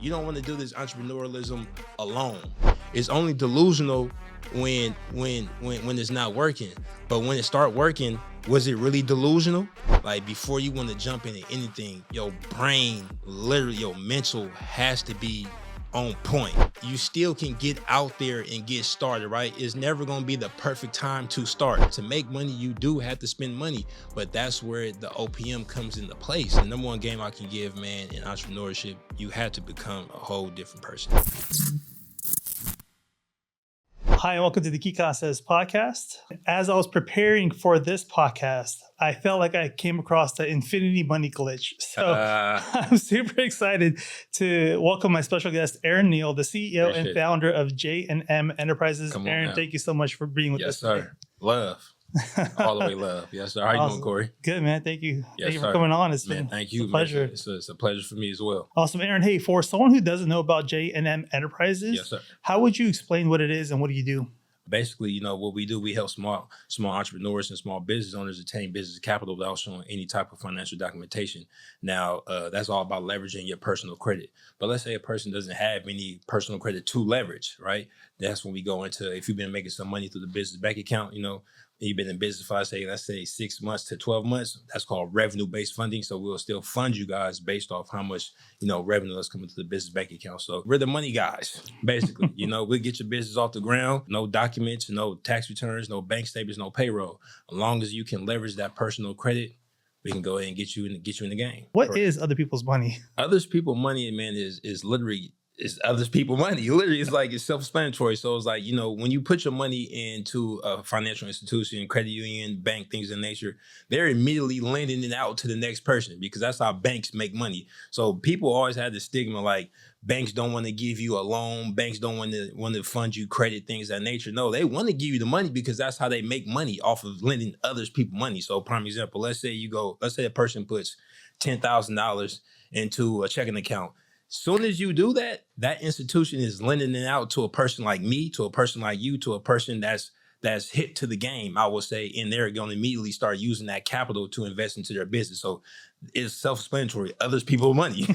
You don't want to do this entrepreneurialism alone. It's only delusional when it's not working. But when it start working, was it really delusional? Like, before you want to jump into anything, your brain, literally your mental has to be on point. You still can get out there and get started, right? It's never going to be the perfect time to start. To make money, you do have to spend money, but that's where the OPM comes into place. The number one game I can give, man, in entrepreneurship, you have to become a whole different person. Hi, and welcome to the Key Concepts podcast. As I was preparing for this podcast, I felt like I came across the infinity money glitch. So I'm super excited to welcome my special guest, Erron Neal, the CEO and founder of J&M Enterprises. Erron, thank you so much for being with us. Yes, sir. Today. Love. All the way love. Yes, sir. How you doing, Corey? Good, man. Thank you. Yes, thank you for coming on. It's been a pleasure. It's a pleasure for me as well. Awesome. Erron, hey, for someone who doesn't know about J&M Enterprises, yes, sir, how would you explain what it is and what do you do? Basically, you know, what we do, we help small entrepreneurs and small business owners attain business capital without showing any type of financial documentation. Now, that's all about leveraging your personal credit. But let's say a person doesn't have any personal credit to leverage, right? That's when we go into, if you've been making some money through the business bank account, you know, and you've been in business for, let's say 6 months to 12 months, that's called revenue-based funding. So we'll still fund you guys based off how much, you know, revenue that's coming to the business bank account. So we're the money guys, basically. You know, we'll get your business off the ground, no documents, no tax returns, no bank statements, no payroll. As long as you can leverage that personal credit, we can go ahead and get you in the game. What is other people's money? Other people's money, man, is literally, it's other people's money. Literally, it's self-explanatory. So it's like, you know, when you put your money into a financial institution, credit union, bank, things of nature, they're immediately lending it out to the next person because that's how banks make money. So people always had the stigma like banks don't want to give you a loan, banks don't want to fund you credit, things of that nature. No, they want to give you the money because that's how they make money, off of lending others people money. So prime example, let's say a person puts $10,000 into a checking account. Soon as you do that, that institution is lending it out to a person like me, to a person like you, to a person that's hit to the game, I would say, and they're going to immediately start using that capital to invest into their business. So it's self-explanatory, others people's money.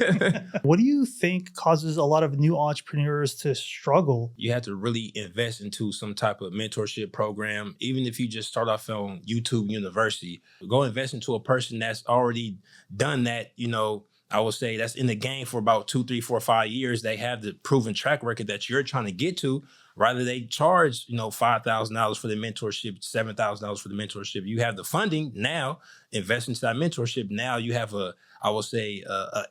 What do you think causes a lot of new entrepreneurs to struggle? You have to really invest into some type of mentorship program. Even if you just start off on YouTube University, go invest into a person that's already done that, you know, I would say that's in the game for about 2, 3, 4, 5 years. They have the proven track record that you're trying to get to. Rather, they charge, you know, $5,000 for the mentorship, $7,000 for the mentorship. You have the funding now, invest into that mentorship. Now you have a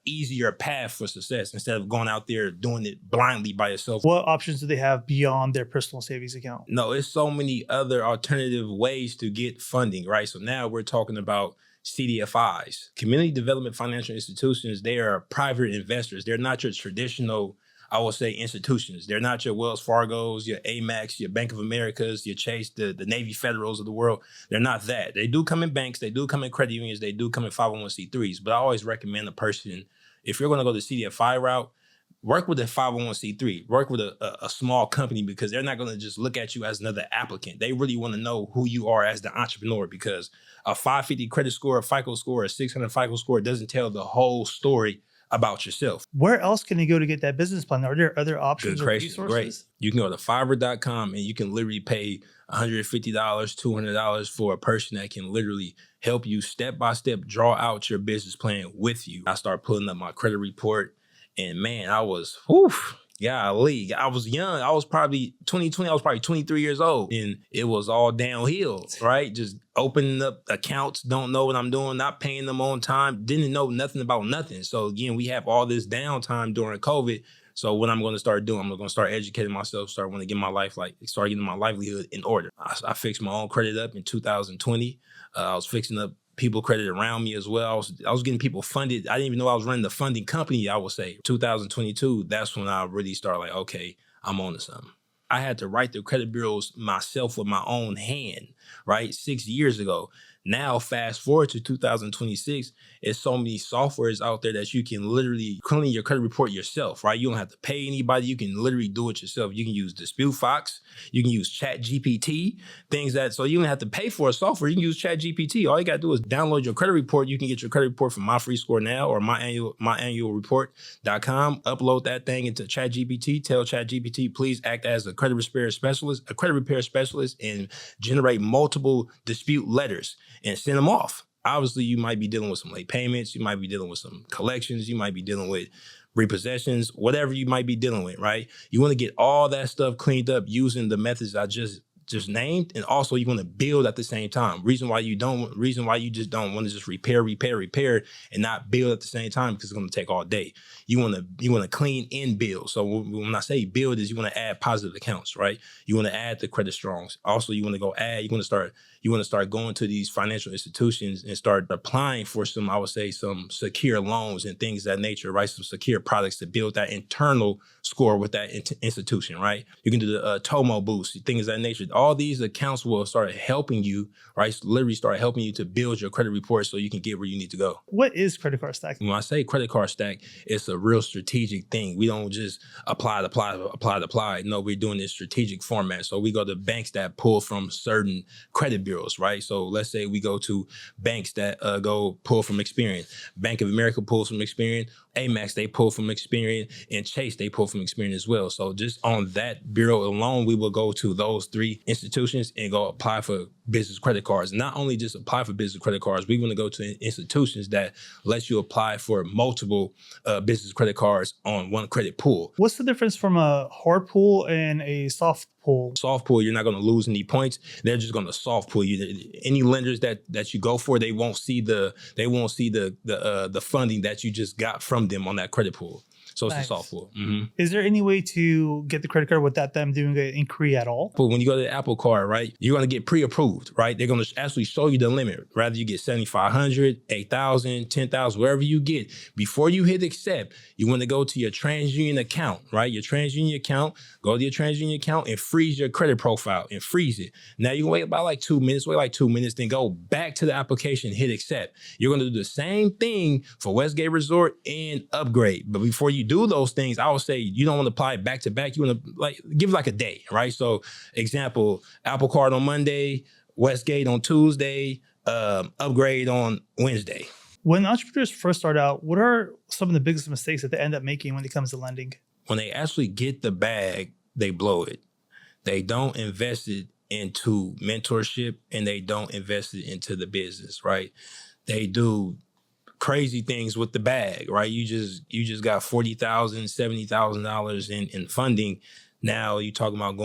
easier path for success instead of going out there doing it blindly by yourself. What options do they have beyond their personal savings account? No, it's so many other alternative ways to get funding, right? So now we're talking about CDFIs, community development financial institutions. They are private investors. They're not your traditional, I will say, institutions. They're not your Wells Fargos, your Amex, your Bank of Americas, your Chase, the Navy Federals of the world. They're not that. They do come in banks. They do come in credit unions. They do come in 501c3s. But I always recommend a person, if you're going to go the CDFI route, work with a 501c3, work with a small company, because they're not going to just look at you as another applicant. They really want to know who you are as the entrepreneur, because a 550 credit score, a FICO score, a 600 FICO score doesn't tell the whole story about yourself. Where else can you go to get that business plan? Are there other options or resources? Great. You can go to Fiverr.com and you can literally pay $150, $200 for a person that can literally help you step by step draw out your business plan with you. I start pulling up my credit report. And man, I was, golly, I was young. I was probably 2020. I was probably 23 years old, and it was all downhill, right? Just opening up accounts, don't know what I'm doing, not paying them on time, didn't know nothing about nothing. So again, we have all this downtime during COVID. So what I'm going to start doing, I'm going to start educating myself, start getting my livelihood in order. I fixed my own credit up in 2020. I was fixing up people credit around me as well. I was getting people funded. I didn't even know I was running the funding company, I would say. 2022, that's when I really started like, okay, I'm on to something. I had to write the credit bureaus myself with my own hand. right? 6 years ago. Now, fast forward to 2026, there's so many softwares out there that you can literally clean your credit report yourself, right? You don't have to pay anybody. You can literally do it yourself. You can use Dispute Fox. You can use Chat GPT, things that, so you don't have to pay for a software. You can use Chat GPT. All you got to do is download your credit report. You can get your credit report from My Free Score Now or myannualreport.com. Upload that thing into Chat GPT. Tell Chat GPT, please act as a credit repair specialist, and generate multiple dispute letters and send them off. Obviously, you might be dealing with some late payments. You might be dealing with some collections. You might be dealing with repossessions, whatever you might be dealing with, right? You want to get all that stuff cleaned up using the methods I just named, and also you want to build at the same time. Reason why you just don't want to just repair and not build at the same time, because it's going to take all day. You want to clean and build. So when I say build, is you want to add positive accounts, right? You want to add the credit strongs. Also, you want to start going to these financial institutions and start applying for some, I would say, some secure loans and things of that nature, right? Some secure products to build that internal score with that institution, right? You can do the Tomo boost, things of that nature. All these accounts will start helping you, right? Literally start helping you to build your credit report so you can get where you need to go. What is credit card stack? When I say credit card stack, it's a real strategic thing. We don't just apply. No, we're doing this strategic format. So we go to banks that pull from certain credit bureaus, right? So let's say we go to banks that go pull from Experian. Bank of America pulls from Experian. Amex, they pull from Experian. And Chase, they pull from Experian as well. So just on that bureau alone, we will go to those 3 institutions and go apply for business credit cards. Not only just apply for business credit cards, we want to go to institutions that lets you apply for multiple business credit cards on one credit pool. What's the difference from a hard pull and a soft pull? Soft pull, you're not going to lose any points. They're just going to soft pull you. Any lenders that you go for, they won't see the funding that you just got from them on that credit pool. So it's a soft pull. Mm-hmm. Is there any way to get the credit card without them doing an inquiry at all? But when you go to the Apple Card, right, you're going to get pre-approved, right? They're going to actually show you the limit. Rather you get 7,500, 8,000, 10,000, wherever you get. Before you hit accept, you want to go to your TransUnion account, right? Your TransUnion account, go to your TransUnion account and freeze your credit profile and freeze it. Now you can wait about like 2 minutes, then go back to the application, hit accept. You're going to do the same thing for Westgate Resort and Upgrade. But before you do those things, I would say you don't want to apply it back to back. You want to give like a day, right? So example, Apple Card on Monday, Westgate on Tuesday, Upgrade on Wednesday. When entrepreneurs first start out, what are some of the biggest mistakes that they end up making when it comes to lending? When they actually get the bag, they blow it. They don't invest it into mentorship and they don't invest it into the business, right? They do crazy things with the bag, right? You just got $40,000, $70,000 in funding. Now you talking about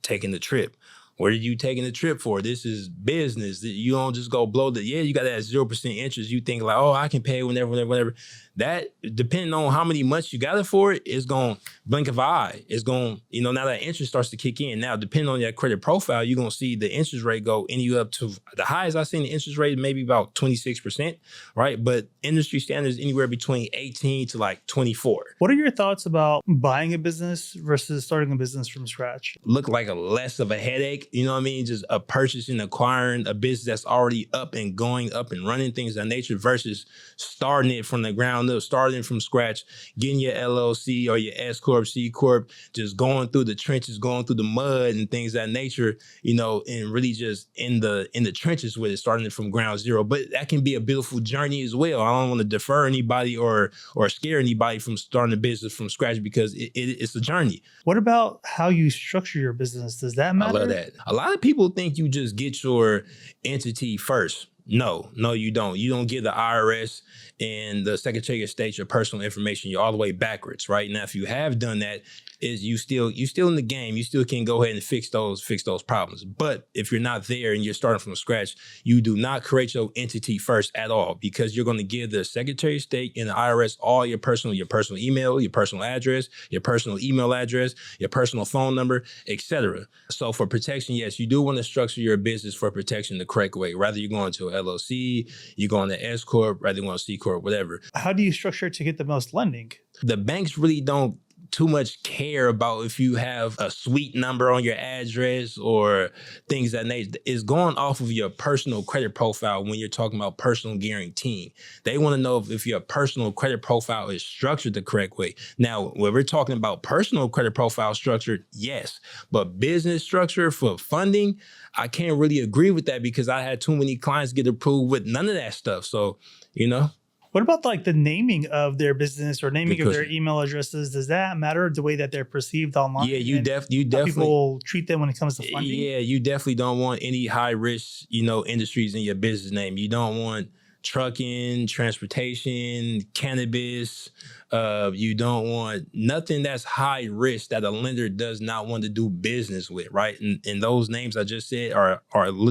taking the trip. What are you taking the trip for? This is business. You don't just go blow you got that 0% interest. You think like, oh, I can pay whenever. That, depending on how many months you got it for, it's going to blink of an eye. It's going, now that interest starts to kick in. Now, depending on your credit profile, you're going to see the interest rate go any up to the highest I've seen the interest rate, maybe about 26%, right? But industry standards anywhere between 18 to like 24. What are your thoughts about buying a business versus starting a business from scratch? Look like a less of a headache, you know what I mean? Just a purchasing, acquiring a business that's already up and going, up and running, things of that nature, versus starting it from the ground up, starting from scratch, getting your LLC or your S Corp, C Corp, just going through the trenches, going through the mud and things of that nature, and really just in the trenches with it, starting it from ground zero. But that can be a beautiful journey as well. I don't want to defer anybody or scare anybody from starting a business from scratch, because it's a journey. What about how you structure your business? Does that matter? I love that. A lot of people think you just get your entity first. No, you don't. You don't give the IRS and the Secretary of State your personal information. You're all the way backwards, right? Now, if you have done that, is you still in the game. You still can go ahead and fix those problems. But if you're not there and you're starting from scratch, you do not create your entity first at all, because you're going to give the Secretary of State and the IRS all your personal email, your personal address, your personal email address, your personal phone number, etc. So for protection, yes, you do want to structure your business for protection the correct way. Rather you're going to an LLC, you're going to S Corp, rather you're going to C Corp, whatever. How do you structure it to get the most lending? The banks really don't too much care about if you have a suite number on your address or things that nature. It's going off of your personal credit profile when you're talking about personal guaranteeing. They want to know if your personal credit profile is structured the correct way. Now, when we're talking about personal credit profile structured, yes, but business structure for funding, I can't really agree with that because I had too many clients get approved with none of that stuff. So, you know. What about like the naming of their business or naming of their email addresses? Does that matter, the way that they're perceived online? Yeah, you definitely people treat them when it comes to funding. Yeah, you definitely don't want any high risk, industries in your business name. You don't want trucking, transportation, cannabis. You don't want nothing that's high risk that a lender does not want to do business with, right? And those names I just said are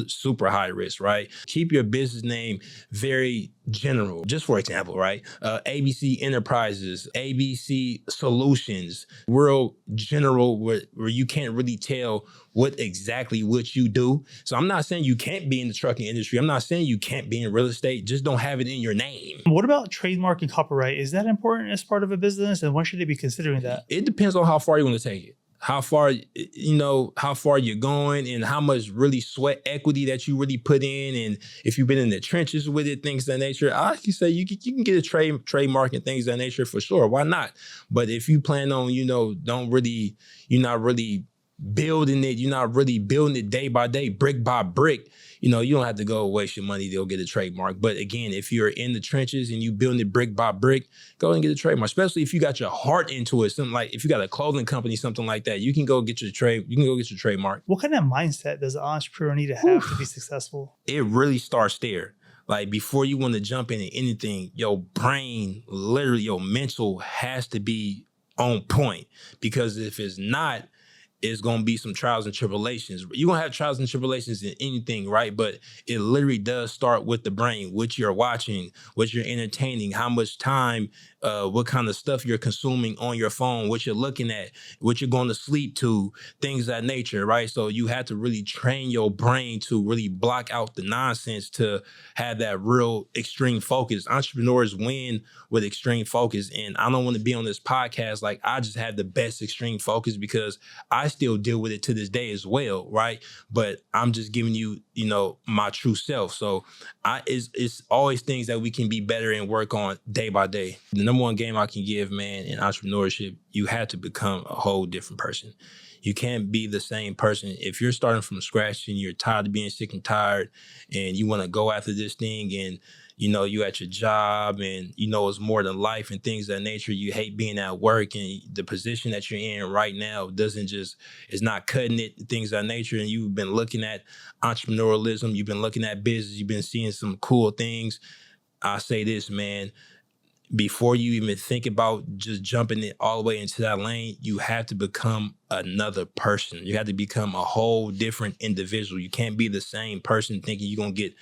super high risk, right? Keep your business name very general. Just for example, right? ABC Enterprises, ABC Solutions, real general where you can't really tell what you do. So I'm not saying you can't be in the trucking industry. I'm not saying you can't be in real estate. Just don't have it in your name. What about trademark and copyright? Is that important as part of a business? And when should they be considering that? It depends on how far you want to take it. How far you're going and how much really sweat equity that you really put in. And if you've been in the trenches with it, things of that nature, I can say you can get a trademark and things of that nature for sure. Why not? But if you plan on, you're not really building it, you're not really building it day by day, brick by brick, you don't have to go waste your money to go get a trademark. But again, if you're in the trenches and you building it brick by brick, go and get a trademark, especially if you got your heart into it. Something like if you got a clothing company, something like that, you can go get your trademark. What kind of mindset does an entrepreneur need to have to be successful? It really starts there. Like before you want to jump into anything, your brain, literally your mental has to be on point, because if it's not, it's going to be some trials and tribulations. You're going to have trials and tribulations in anything, right? But it literally does start with the brain, what you're watching, what you're entertaining, how much time, what kind of stuff you're consuming on your phone, what you're looking at, what you're going to sleep to, things of that nature, right? So you have to really train your brain to really block out the nonsense to have that real extreme focus. Entrepreneurs win with extreme focus. And I don't want to be on this podcast like I just have the best extreme focus, because I still deal with it to this day as well, right? But I'm just giving you, my true self. So it's always things that we can be better and work on day by day. The number one game I can give, man, in entrepreneurship, you have to become a whole different person. You can't be the same person. If you're starting from scratch and you're tired of being sick and tired and you want to go after this thing and you at your job and it's more than life and things of that nature, you hate being at work and the position that you're in right now is not cutting it, things of that nature, and you've been looking at entrepreneurialism, you've been looking at business, you've been seeing some cool things. I say this, man, before you even think about just jumping it all the way into that lane, you have to become another person. You have to become a whole different individual. You can't be the same person thinking you're going to get,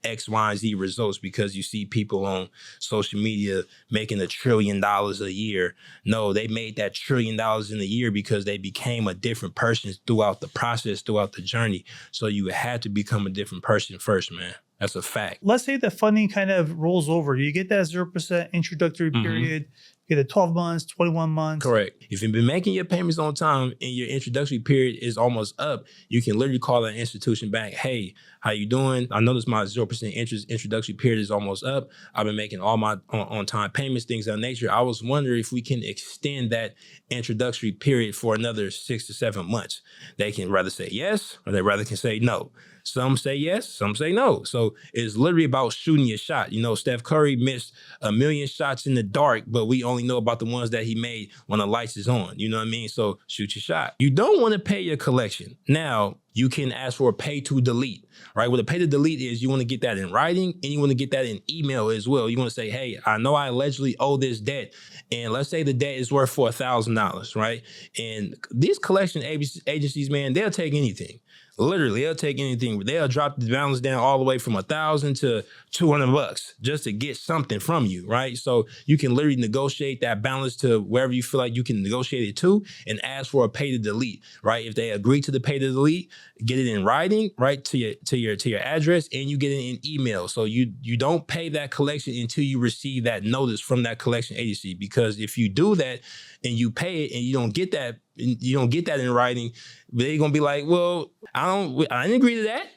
X, Y, and Z results because you see people on social media making $1 trillion a year. No, they made that $1 trillion in a year because they became a different person throughout the process, throughout the journey. So you had to become a different person first, man. That's a fact. Let's say the funding kind of rolls over. You get that 0% introductory period. You get a 12 months, 21 months. Correct. If you've been making your payments on time and your introductory period is almost up, you can literally call an institution back. Hey, how you doing? I noticed my 0% interest introductory period is almost up. I've been making all my on-time payments, things of that nature. I was wondering if we can extend that introductory period for another 6 to 7 months. They can rather say yes, or they rather can say no. Some say yes, some say no. So it's literally about shooting your shot. Steph Curry missed 1 million shots in the dark, but we only know about the ones that he made when the lights is on. You know what I mean? So shoot your shot. You don't want to pay your collection. Now, you can ask for a pay to delete, right? What a pay to delete is, you want to get that in writing and you want to get that in email as well. You want to say, hey, I know I allegedly owe this debt. And let's say the debt is worth for $1,000, right? And these collection agencies, man, they'll take anything. Literally, they'll take anything. They'll drop the balance down all the way from $1,000 to $200 just to get something from you, right? So you can literally negotiate that balance to wherever you feel like you can negotiate it to and ask for a pay to delete, right? If they agree to the pay to delete, get it in writing, right, to your address, and you get it in email. So you don't pay that collection until you receive that notice from that collection agency. Because if you do that and you pay it and you don't get that in writing, they're gonna be like, well, I didn't agree to that.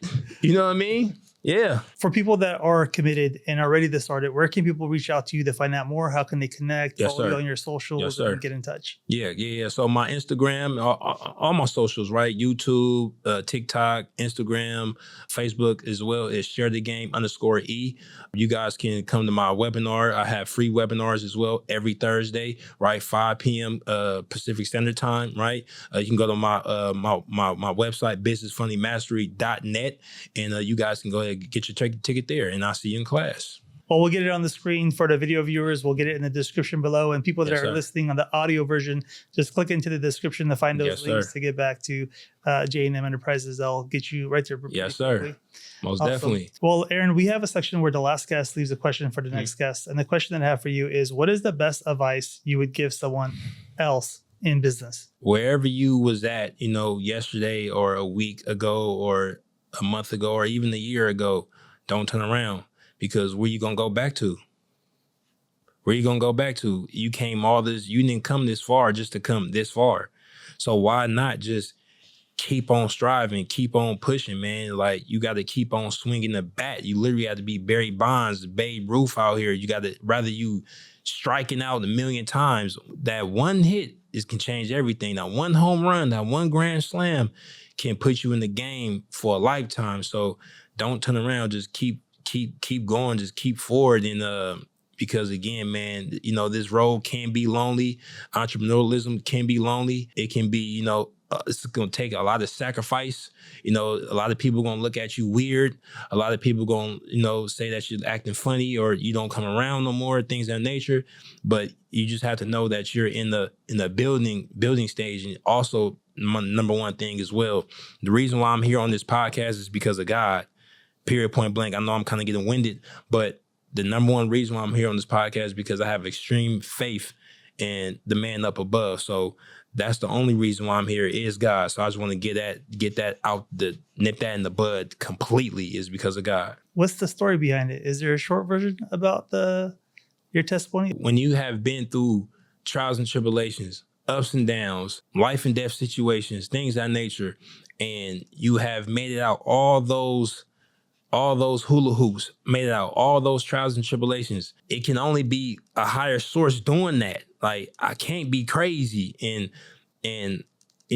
You know what I mean? Yeah. For people that are committed and are ready to start it, where can people reach out to you to find out more? How can they connect? Yes, follow sir. you on your socials Yes, sir. and get in touch? Yeah. So my Instagram, all my socials, right? YouTube, TikTok, Instagram, Facebook as well is sharethe_game_E. You guys can come to my webinar. I have free webinars as well every Thursday, right? 5 p.m. Pacific Standard Time, right? You can go to my website, businessfundingmastery.net, and you guys can go ahead and get your ticket there, and I'll see you in class. Well, we'll get it on the screen for the video viewers. We'll get it in the description below. And people that Yes, are sir. listening on the audio version, just click into the description to find those Yes, links sir. to get back to J&M Enterprises. They'll get you right there. pretty Yes, sir. quickly. Most Awesome. definitely. Well, Erron, we have a section where the last guest leaves a question for the next guest. And the question that I have for you is, what is the best advice you would give someone else in business? Wherever you was at, yesterday or a week ago or a month ago or even a year ago, don't turn around, because where you going to go back to? Where you going to go back to? You didn't come this far just to come this far. So why not just keep on striving, keep on pushing, man? Like, you got to keep on swinging the bat. You literally have to be Barry Bonds, Babe Ruth out here. You got to, rather you striking out 1,000,000 times, that one hit can change everything. That one home run, that one grand slam can put you in the game for a lifetime. So don't turn around. Just keep going. Just keep forward. And because again, man, this road can be lonely. Entrepreneurialism can be lonely. It can be, it's going to take a lot of sacrifice. A lot of people going to look at you weird. A lot of people going to, say that you're acting funny or you don't come around no more, things of that nature. But you just have to know that you're in the building stage. And also, my number one thing as well, the reason why I'm here on this podcast is because of God. Period, point blank. I know I'm kind of getting winded, but the number one reason why I'm here on this podcast is because I have extreme faith in the man up above. So that's the only reason why I'm here is God. So I just want to get that out, nip that in the bud completely, is because of God. What's the story behind it? Is there a short version about your testimony? When you have been through trials and tribulations, ups and downs, life and death situations, things of that nature, and you have made it out all those hula hoops, made it out all those trials and tribulations, it can only be a higher source doing that. Like, I can't be crazy. And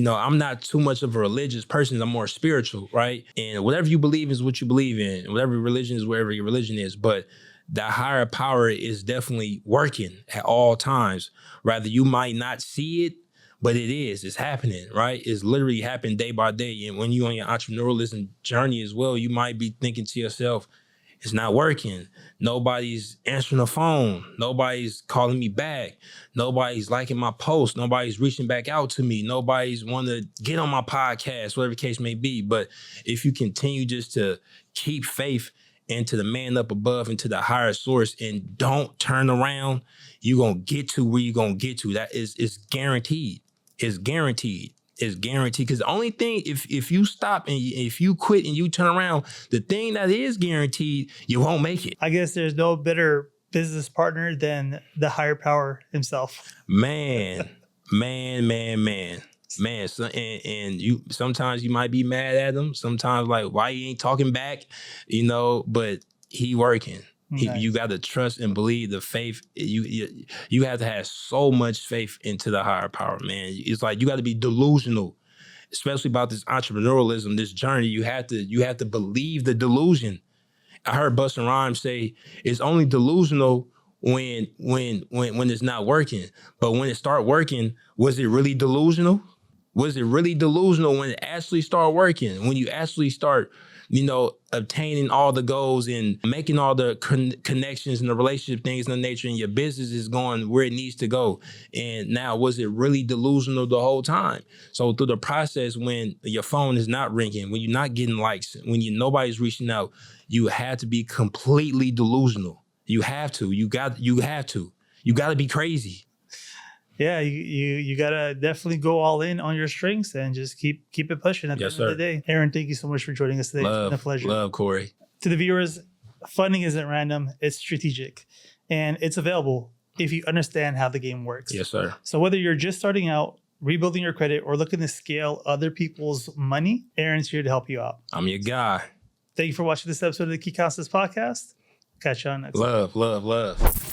I'm not too much of a religious person. I'm more spiritual, right? And whatever you believe is what you believe in. Whatever religion is, wherever your religion is. But that higher power is definitely working at all times. Rather, you might not see it, but it's happening, right? It's literally happening day by day. And when you're on your entrepreneurialism journey as well, you might be thinking to yourself, it's not working. Nobody's answering the phone. Nobody's calling me back. Nobody's liking my post. Nobody's reaching back out to me. Nobody's want to get on my podcast, whatever the case may be. But if you continue just to keep faith into the man up above, into the higher source, and don't turn around, you're going to get to where you're going to get to. That is guaranteed. It's guaranteed. It's guaranteed. Because the only thing, if you stop and if you quit and you turn around, the thing that is guaranteed, you won't make it. I guess there's no better business partner than the higher power himself. Man. So, and you sometimes you might be mad at him. Sometimes like, why you ain't talking back? But he working. Nice. You got to trust and believe the faith. You have to have so much faith into the higher power, man. It's like you got to be delusional, especially about this entrepreneurialism, this journey. You have to believe the delusion. I heard Busta Rhymes say it's only delusional when it's not working. But when it start working, was it really delusional? Was it really delusional when it actually start working? When you actually start obtaining all the goals and making all the connections and the relationship things in the nature, and your business is going where it needs to go. And now, was it really delusional the whole time? So through the process, when your phone is not ringing, when you're not getting likes, when nobody's reaching out, you have to be completely delusional. You have to. You got to be crazy. Yeah, you gotta definitely go all in on your strengths and just keep it pushing at the end of the day. Erron, thank you so much for joining us today. It's been a pleasure. Love, Corey. To the viewers, funding isn't random, it's strategic. And it's available if you understand how the game works. Yes, sir. So whether you're just starting out, rebuilding your credit, or looking to scale other people's money, Erron's here to help you out. I'm your guy. Thank you for watching this episode of the Key Concepts Podcast. Catch you on next. Love.